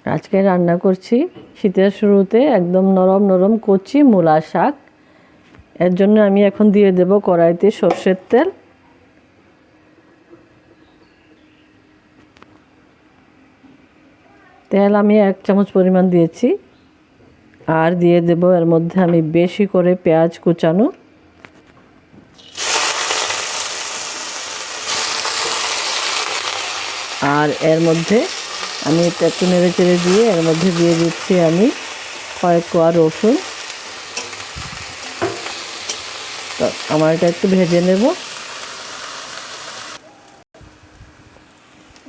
আজকে রান্না করছি শীতের শুরুতে একদম নরম নরম কচি মূলা শাক। এর জন্য আমি এখন দিয়ে দেব কড়াইতে সরষের তেল। তেল আমি 1 চামচ পরিমাণ দিয়েছি। আর দিয়ে দেব এর মধ্যে আমি বেশি করে পেঁয়াজ কুচানো, আর এর মধ্যে আমি এটা একটু নেড়ে চেড়ে দিয়ে এর মধ্যে দিয়ে দিচ্ছি আমি কয়েক কোয়া রসুন। তো আমার এটা একটু ভেজে নেব।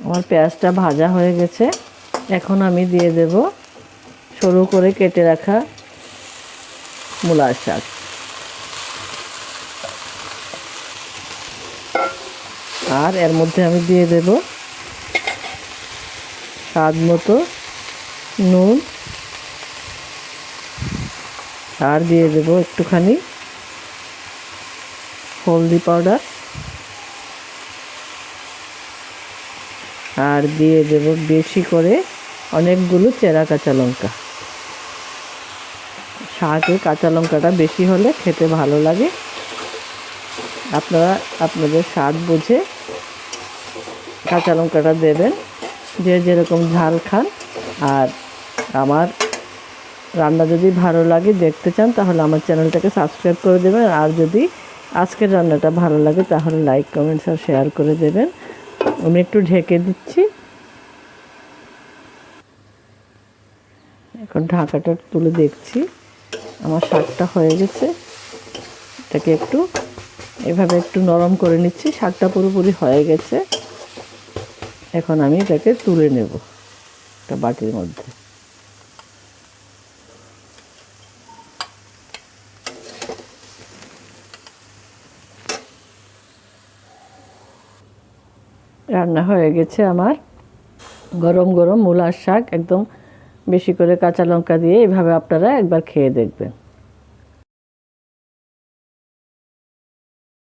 আমার পেঁয়াজটা ভাজা হয়ে গেছে। এখন আমি দিয়ে দেব সরু করে কেটে রাখা মূলার শাক। আর এর মধ্যে আমি দিয়ে দেব স্বাদ মতো নুন, আর দিয়ে দেব একটুখানি হলদি পাউডার, আর দিয়ে দেব বেশি করে অনেকগুলো চেরা কাঁচা লঙ্কা। শাকে কাঁচা লঙ্কাটা বেশি হলে খেতে ভালো লাগে। আপনারা আপনাদের স্বাদ বুঝে কাঁচা লঙ্কাটা দেবেন, যে যেরকম ঝাল খান। আর আমার রান্না যদি ভালো লাগে দেখতে চান তাহলে আমার চ্যানেলটাকে সাবস্ক্রাইব করে দেবেন। আর যদি আজকের রান্নাটা ভালো লাগে তাহলে লাইক, কমেন্টস আর শেয়ার করে দেবেন। আমি একটু ঢেকে দিচ্ছি। এখন ঢাকাটা তুলে দেখছি আমার শাকটা হয়ে গেছে। এটাকে একটু এভাবে একটু নরম করে নিচ্ছি। শাকটা পুরোপুরি হয়ে গেছে। এখন আমি এটাকে তুলে নেব একটা বাটির মধ্যে। রান্না হয়ে গেছে আমার গরম গরম মূলার শাক, একদম বেশি করে কাঁচা লঙ্কা দিয়ে। এভাবে আপনারা একবার খেয়ে দেখবেন।